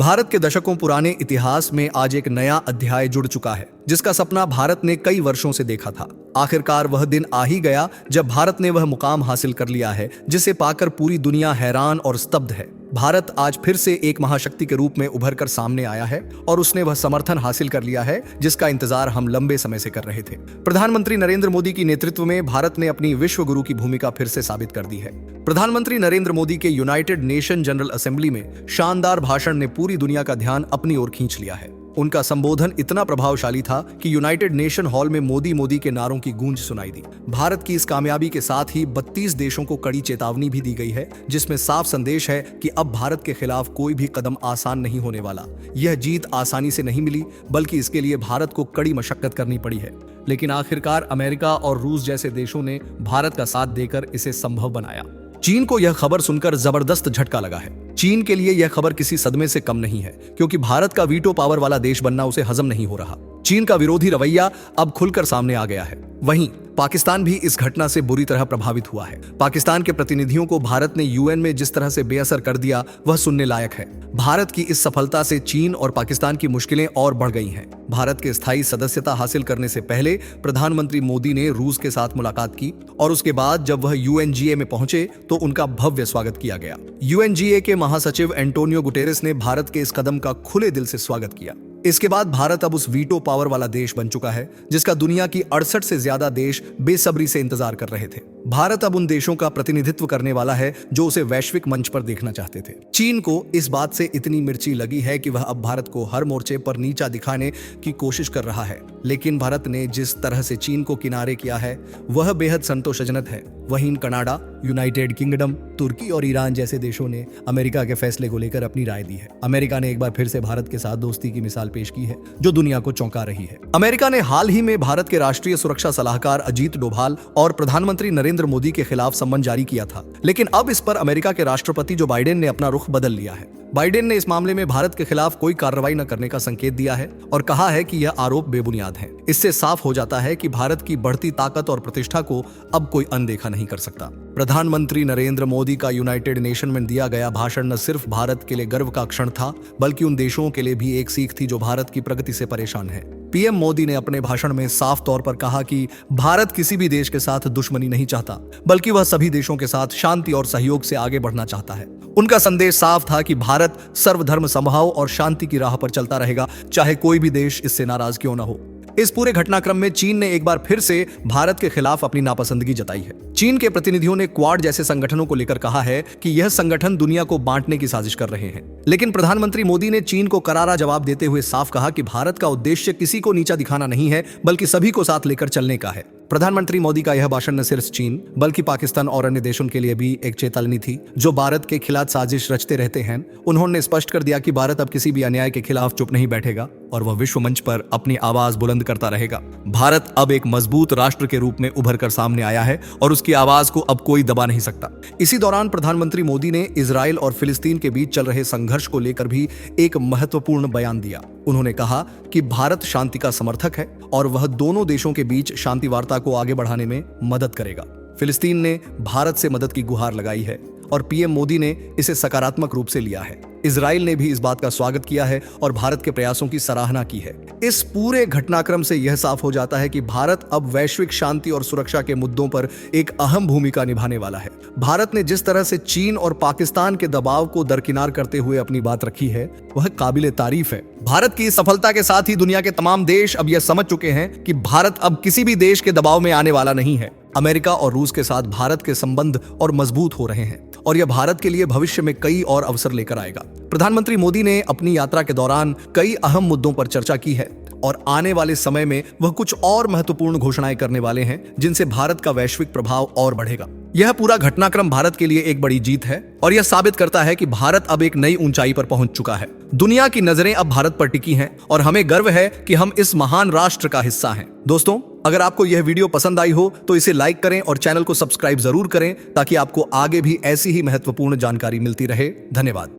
भारत के दशकों पुराने इतिहास में आज एक नया अध्याय जुड़ चुका है, जिसका सपना भारत ने कई वर्षों से देखा था। आखिरकार वह दिन आ ही गया जब भारत ने वह मुकाम हासिल कर लिया है जिसे पाकर पूरी दुनिया हैरान और स्तब्ध है। भारत आज फिर से एक महाशक्ति के रूप में उभर कर सामने आया है और उसने वह समर्थन हासिल कर लिया है जिसका इंतजार हम लंबे समय से कर रहे थे। प्रधानमंत्री नरेंद्र मोदी की नेतृत्व में भारत ने अपनी विश्व गुरु की भूमिका फिर से साबित कर दी है। प्रधानमंत्री नरेंद्र मोदी के यूनाइटेड नेशन जनरल असेंबली में शानदार भाषण ने पूरी दुनिया का ध्यान अपनी ओर खींच लिया है। उनका संबोधन इतना प्रभावशाली था कि यूनाइटेड नेशन हॉल में मोदी मोदी के नारों की गूंज सुनाई दी। भारत की इस कामयाबी के साथ ही 32 देशों को कड़ी चेतावनी भी दी गई है, जिसमें साफ संदेश है कि अब भारत के खिलाफ कोई भी कदम आसान नहीं होने वाला। यह जीत आसानी से नहीं मिली, बल्कि इसके लिए भारत को कड़ी मशक्कत करनी पड़ी है। लेकिन आखिरकार अमेरिका और रूस जैसे देशों ने भारत का साथ देकर इसे संभव बनाया। चीन को यह खबर सुनकर जबरदस्त झटका लगा है। चीन के लिए यह खबर किसी सदमे से कम नहीं है, क्योंकि भारत का वीटो पावर वाला देश बनना उसे हजम नहीं हो रहा। चीन का विरोधी रवैया अब खुलकर सामने आ गया है। वहीं पाकिस्तान भी इस घटना से बुरी तरह प्रभावित हुआ है। पाकिस्तान के प्रतिनिधियों को भारत ने यूएन में जिस तरह से बेअसर कर दिया, वह सुनने लायक है। भारत की इस सफलता से चीन और पाकिस्तान की मुश्किलें और बढ़ गई हैं। भारत के स्थायी सदस्यता हासिल करने से पहले प्रधानमंत्री मोदी ने रूस के साथ मुलाकात की और उसके बाद जब वह यूएनजीए में पहुंचे तो उनका भव्य स्वागत किया गया। यूएनजीए के महासचिव एंटोनियो गुटेरेस ने भारत के इस कदम का खुले दिल से स्वागत किया। इसके बाद भारत अब उस वीटो पावर वाला देश बन चुका है जिसका दुनिया की 68 से ज्यादा देश बेसब्री से इंतजार कर रहे थे। भारत अब उन देशों का प्रतिनिधित्व करने वाला है जो उसे वैश्विक मंच पर देखना चाहते थे। चीन को इस बात से इतनी मिर्ची लगी है कि वह अब भारत को हर मोर्चे पर नीचा दिखाने की कोशिश कर रहा है, लेकिन भारत ने जिस तरह से चीन को किनारे किया है वह बेहद संतोषजनक है। वहीं कनाडा, यूनाइटेड किंगडम, तुर्की और ईरान जैसे देशों ने अमेरिका के फैसले को लेकर अपनी राय दी है। अमेरिका ने एक बार फिर से भारत के साथ दोस्ती की मिसाल पेश की है जो दुनिया को चौंका रही है। अमेरिका ने हाल ही में भारत के राष्ट्रीय सुरक्षा सलाहकार अजीत डोभाल और प्रधानमंत्री नरेंद्र मोदी के खिलाफ सम्मन जारी किया था, लेकिन अब इस पर अमेरिका के राष्ट्रपति जो बाइडेन ने अपना रुख बदल लिया है। बाइडेन ने इस मामले में भारत के खिलाफ कोई कार्रवाई न करने का संकेत दिया है और कहा है कि यह आरोप बेबुनियाद है। इससे साफ हो जाता है कि भारत की बढ़ती ताकत और प्रतिष्ठा को अब कोई अनदेखा नहीं कर सकता। प्रधानमंत्री नरेंद्र मोदी का यूनाइटेड नेशन में दिया गया भाषण न सिर्फ भारत के लिए गर्व का क्षण था, बल्कि उन देशों के लिए भी एक सीख थी जो भारत की प्रगति से परेशान है। पीएम मोदी ने अपने भाषण में साफ तौर पर कहा कि भारत किसी भी देश के साथ दुश्मनी नहीं चाहता, बल्कि वह सभी देशों के साथ शांति और सहयोग से आगे बढ़ना चाहता है। उनका संदेश साफ था कि भारत सर्वधर्म समभाव और शांति की राह पर चलता रहेगा, चाहे कोई भी देश इससे नाराज क्यों न हो। इस पूरे घटनाक्रम में चीन ने एक बार फिर से भारत के खिलाफ अपनी नापसंदगी जताई है। चीन के प्रतिनिधियों ने क्वाड जैसे संगठनों को लेकर कहा है कि यह संगठन दुनिया को बांटने की साजिश कर रहे हैं, लेकिन प्रधानमंत्री मोदी ने चीन को करारा जवाब देते हुए साफ कहा कि भारत का उद्देश्य किसी को नीचा दिखाना नहीं है, बल्कि सभी को साथ लेकर चलने का है। प्रधानमंत्री मोदी का यह भाषण न सिर्फ चीन बल्कि पाकिस्तान और अन्य देशों के लिए भी एक चेतावनी थी जो भारत के खिलाफ साजिश रचते रहते हैं। उन्होंने स्पष्ट कर दिया कि भारत अब किसी भी अन्याय के खिलाफ चुप नहीं बैठेगा और वह विश्व मंच पर अपनी आवाज बुलंद करता रहेगा। भारत अब एक मजबूत राष्ट्र के रूप में उभर कर सामने आया है और उसकी आवाज को अब कोई दबा नहीं सकता। इसी दौरान प्रधानमंत्री मोदी ने इजराइल और फिलिस्तीन के बीच चल रहे संघर्ष को लेकर भी एक महत्वपूर्ण बयान दिया। उन्होंने कहा कि भारत शांति का समर्थक है और वह दोनों देशों के बीच शांति वार्ता को आगे बढ़ाने में मदद करेगा। फिलिस्तीन ने भारत से मदद की गुहार लगाई है और पीएम मोदी ने इसे सकारात्मक रूप से लिया है। इजराइल ने भी इस बात का स्वागत किया है और भारत के प्रयासों की सराहना की है। इस पूरे घटनाक्रम से यह साफ हो जाता है कि भारत अब वैश्विक शांति और सुरक्षा के मुद्दों पर एक अहम भूमिका निभाने वाला है। भारत ने जिस तरह से चीन और पाकिस्तान के दबाव को दरकिनार करते हुए अपनी बात रखी है, वह काबिले तारीफ है। भारत की सफलता के साथ ही दुनिया के तमाम देश अब यह समझ चुके हैं कि भारत अब किसी भी देश के दबाव में आने वाला नहीं है। अमेरिका और रूस के साथ भारत के संबंध और मजबूत हो रहे हैं और यह भारत के लिए भविष्य में कई और अवसर लेकर आएगा। प्रधानमंत्री मोदी ने अपनी यात्रा के दौरान कई अहम मुद्दों पर चर्चा की है और आने वाले समय में वह कुछ और महत्वपूर्ण घोषणाएं करने वाले हैं जिनसे भारत का वैश्विक प्रभाव और बढ़ेगा। यह पूरा घटनाक्रम भारत के लिए एक बड़ी जीत है और यह साबित करता है कि भारत अब एक नई ऊंचाई पर पहुंच चुका है। दुनिया की नजरें अब भारत पर टिकी हैं और हमें गर्व है कि हम इस महान राष्ट्र का हिस्सा हैं। दोस्तों, अगर आपको यह वीडियो पसंद आई हो तो इसे लाइक करें और चैनल को सब्सक्राइब जरूर करें ताकि आपको आगे भी ऐसी ही महत्वपूर्ण जानकारी मिलती रहे। धन्यवाद।